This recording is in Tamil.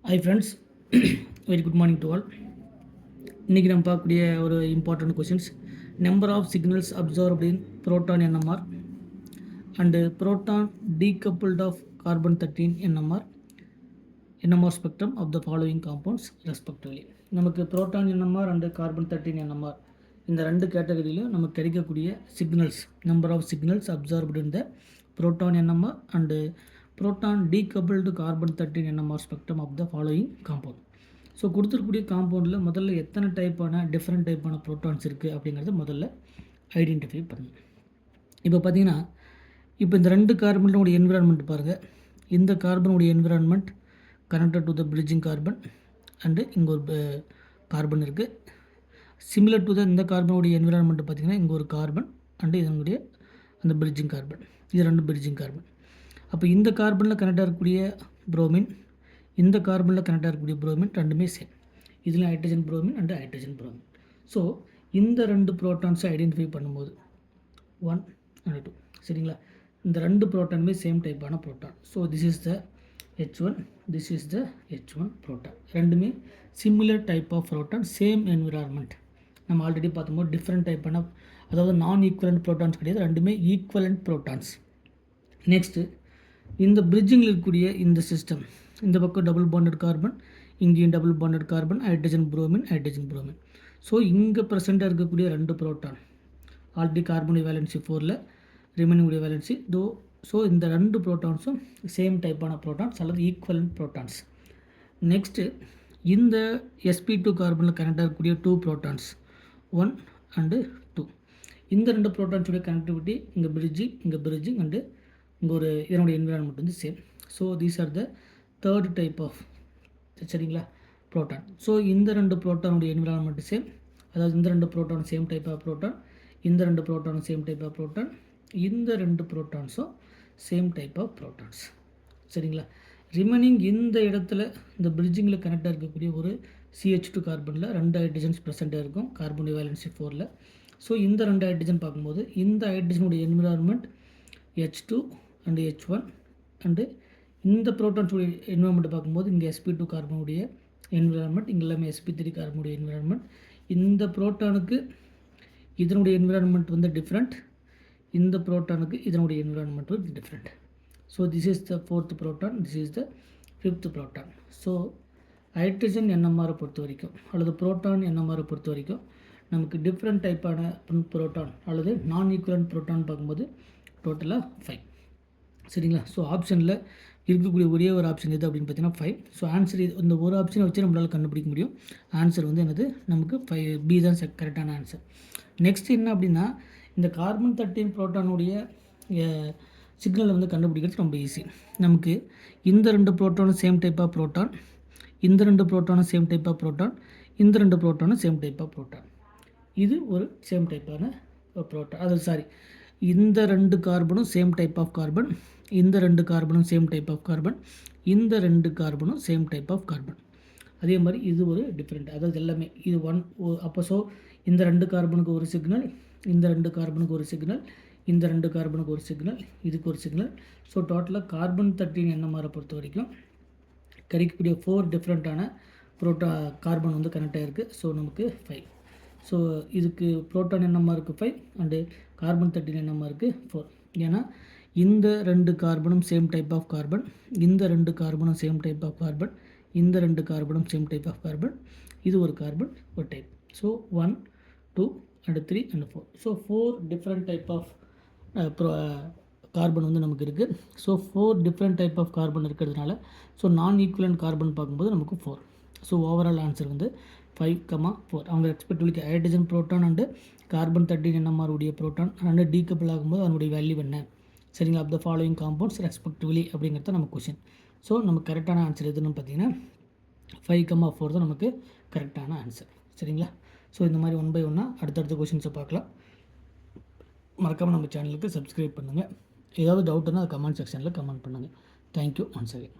Hi friends, very good morning to all. இன்றைக்கி நம்ம பார்க்கக்கூடிய ஒரு important questions number of signals observed in proton NMR and proton decoupled of carbon 13 NMR spectrum of the following compounds respectively. நமக்கு proton NMR and carbon 13 NMR இந்த ரெண்டு கேட்டகரியிலும் நமக்கு கிடைக்கக்கூடிய signals number of signals observed in the proton NMR and proton decoupled carbon 13 NMR spectrum of the following compound. So கொடுத்துருக்கூடிய காம்பவுண்டில் முதல்ல எத்தனை டைப்பான டிஃப்ரெண்ட் டைப்பான ப்ரோட்டான்ஸ் இருக்குது அப்படிங்கிறத முதல்ல ஐடென்டிஃபை பண்ணணும். இப்போ பார்த்தீங்கன்னா இப்போ இந்த ரெண்டு கார்பனுடைய என்விரான்மெண்ட் பாருங்கள். இந்த கார்பனுடைய environment connected to the bridging carbon and இங்கே ஒரு கார்பன் இருக்குது. சிமிலர் டு த இந்த கார்பனுடைய என்விரான்மெண்ட் பார்த்திங்கன்னா இங்கே ஒரு கார்பன் அண்டு இதனுடைய அந்த பிரிட்ஜிங் கார்பன், இது ரெண்டு பிரிட்ஜிங் கார்பன். அப்போ இந்த கார்பனில் கனெக்டாக இருக்கக்கூடிய புரோமின், இந்த கார்பனில் கனெக்டாக இருக்கக்கூடிய புரோமின் ரெண்டுமே சேம். இதில் hydrogen bromine and hydrogen bromine. So இந்த ரெண்டு ப்ரோட்டான்ஸை ஐடென்டிஃபை பண்ணும்போது 1 and 2 சரிங்களா, இந்த ரெண்டு ப்ரோட்டானுமே சேம் டைப்பான proton. So this is the H1, this is the H1 proton. ரெண்டுமே similar type of proton, same environment. நம்ம ஆல்ரெடி பார்த்தோம்போது டிஃப்ரெண்ட் டைப்பான, அதாவது நான் ஈக்குவலண்ட் ப்ரோட்டான்ஸ் கிடையாது, ரெண்டுமே ஈக்குவலண்ட் ப்ரோட்டான்ஸ். நெக்ஸ்ட்டு இந்த பிரிட்ஜிங்கில் இருக்கக்கூடிய இந்த சிஸ்டம், இந்த பக்கம் டபுள் பாண்டட் கார்பன், இங்கேயும் double bonded carbon, hydrogen bromine, hydrogen bromine. So இங்கே ப்ரெசென்ட்டாக இருக்கக்கூடிய ரெண்டு ப்ரோட்டான் ஆல்ரெடி கார்பனுடைய வேலன்சி 4ல், ரிமைனிங்குடைய வேலன்சி தோ. ஸோ இந்த ரெண்டு ப்ரோட்டான்ஸும் சேம் டைப்பான ப்ரோட்டான்ஸ் அல்லது ஈக்குவலண்ட் ப்ரோட்டான்ஸ். நெக்ஸ்ட்டு இந்த sp2 கார்பனில் கனெக்டாக இருக்கக்கூடிய 2 ப்ரோட்டான்ஸ் 1 அண்டு 2. இந்த ரெண்டு ப்ரோட்டான்ஸுடைய கனெக்டிவிட்டி இங்கே பிரிட்ஜிங் அண்டு இங்கே ஒரு இதனுடைய என்விரான்மெண்ட் வந்து same. So these are the third type of சரிங்களா ப்ரோட்டான். ஸோ இந்த ரெண்டு ப்ரோட்டானுடைய என்விரான்மெண்ட் சேம், அதாவது இந்த ரெண்டு proton same type of proton, இந்த ரெண்டு ப்ரோட்டானும் சேம் டைப் ஆஃப் ப்ரோட்டான், இந்த ரெண்டு ப்ரோட்டான்ஸும் சேம் டைப் ஆஃப் ப்ரோட்டான்ஸ் சரிங்களா. ரிமைனிங் இந்த இடத்துல இந்த பிரிட்ஜிங்கில் கனெக்டாக இருக்கக்கூடிய ஒரு CH2 கார்பனில் ரெண்டு ஹைட்ரஜன்ஸ் ப்ரெசென்ட்டாக இருக்கும், கார்பனுடைய வேலன்சி 4ல். ஸோ இந்த ரெண்டு ஹைட்ரஜன் பார்க்கும்போது இந்த ஹைட்ரஜனுடைய environment H2 and H1 and இந்த ப்ரோட்டான்ஸுடைய என்விரான்மெண்ட் பார்க்கும்போது இங்கே sp2 கார்பனுடைய என்விரான்மெண்ட், இங்கே எல்லாமே sp3 கார்பனுடைய என்விரான்மெண்ட். இந்த ப்ரோட்டானுக்கு இதனுடைய என்விரான்மெண்ட் வந்து டிஃப்ரெண்ட், இந்த ப்ரோட்டானுக்கு இதனுடைய என்விரான்மெண்ட் வந்து different. So this is the 4th proton, this is the 5th proton. So hydrogen NMR பொறுத்த வரைக்கும் அல்லது புரோட்டான் NMR பொறுத்த வரைக்கும் நமக்கு டிஃப்ரெண்ட் டைப்பான புரோட்டான் அல்லது நான் ஈக்குவலண்ட் புரோட்டான் பார்க்கும்போது டோட்டலாக 5 சரிங்களா. ஸோ ஆப்ஷனில் இருக்கக்கூடிய ஒரே ஒரு ஆப்ஷன் எது அப்படின்னு பார்த்தீங்கன்னா 5. ஸோ ஆன்சர் இந்த ஒரு ஆப்ஷனை வச்சு நம்மளால் கண்டுபிடிக்க முடியும். ஆன்சர் வந்து என்னது, நமக்கு 5B தான் கரெக்டான ஆன்சர். நெக்ஸ்ட் என்ன அப்படின்னா, இந்த கார்பன் 13 புரோட்டானுடைய சிக்னலை வந்து கண்டுபிடிக்கிறது ரொம்ப ஈஸி. நமக்கு இந்த ரெண்டு ப்ரோட்டானும் சேம் டைப் ஆஃப் புரோட்டான், இந்த ரெண்டு ப்ரோட்டானும் சேம் டைப் ஆஃப் புரோட்டான், இந்த ரெண்டு ப்ரோட்டானும் சேம் டைப் ஆஃப் புரோட்டான். இது ஒரு சேம் டைப்பான புரோட்டான், அது சாரி இந்த ரெண்டு கார்பனும் சேம் டைப் ஆஃப் கார்பன், இந்த ரெண்டு கார்பனும் சேம் டைப் ஆஃப் கார்பன், இந்த ரெண்டு கார்பனும் சேம் டைப் ஆஃப் கார்பன். அதே மாதிரி இது ஒரு டிஃப்ரெண்ட், அதாவது எல்லாமே இது 1. அப்போ ஸோ இந்த ரெண்டு கார்பனுக்கு ஒரு சிக்னல், இந்த ரெண்டு கார்பனுக்கு ஒரு சிக்னல், இந்த ரெண்டு கார்பனுக்கு ஒரு சிக்னல், இதுக்கு ஒரு சிக்னல். ஸோ டோட்டலாக கார்பன் 13 NMR பொறுத்த வரைக்கும் கிடைக்கக்கூடிய 4 டிஃப்ரெண்ட்டான கார்பன் வந்து கனெக்ட் ஆகிருக்கு. ஸோ நமக்கு 5. ஸோ இதுக்கு புரோட்டான் NMRக்கு 5 அண்டு கார்பன் 13 NMRக்கு 4. ஏன்னா இந்த ரெண்டு கார்பனும் சேம் டைப் ஆஃப் கார்பன், இந்த ரெண்டு கார்பனும் சேம் டைப் ஆஃப் கார்பன், இந்த ரெண்டு கார்பனும் சேம் டைப் ஆஃப் கார்பன், இது ஒரு கார்பன் ஒரு type. So 1, 2 and 3 and 4. So 4 different type of carbon வந்து நமக்கு இருக்குது. So 4 different type of carbon இருக்கிறதுனால ஸோ நான் ஈக்குவலண்ட் கார்பன் பார்க்கும்போது நமக்கு 4. ஸோ ஓவரால் ஆன்சர் வந்து 5,4. அவங்க respectively hydrogen proton and carbon 13 NMR உடைய புரோட்டான் அண்டு டீகப்பிள் ஆகும்போது அதனுடைய வேல்யூ என்ன சரிங்களா, of the following compounds respectively அப்படிங்கிறது நம்ம கொஷின். ஸோ நமக்கு கரெக்டான ஆன்சர் எதுன்னு பார்த்தீங்கன்னா 5,4 தான் நமக்கு கரெக்டான ஆன்சர் சரிங்களா. ஸோ இந்த மாதிரி 1 by 1 அடுத்தடுத்த கொஷின்ஸை பார்க்கலாம். மறக்காமல் நம்ம சேனலுக்கு சப்ஸ்கிரைப் பண்ணுங்கள். ஏதாவது டவுட்னா கமெண்ட் செக்ஷனில் கமெண்ட் பண்ணுங்கள். Thank you once again.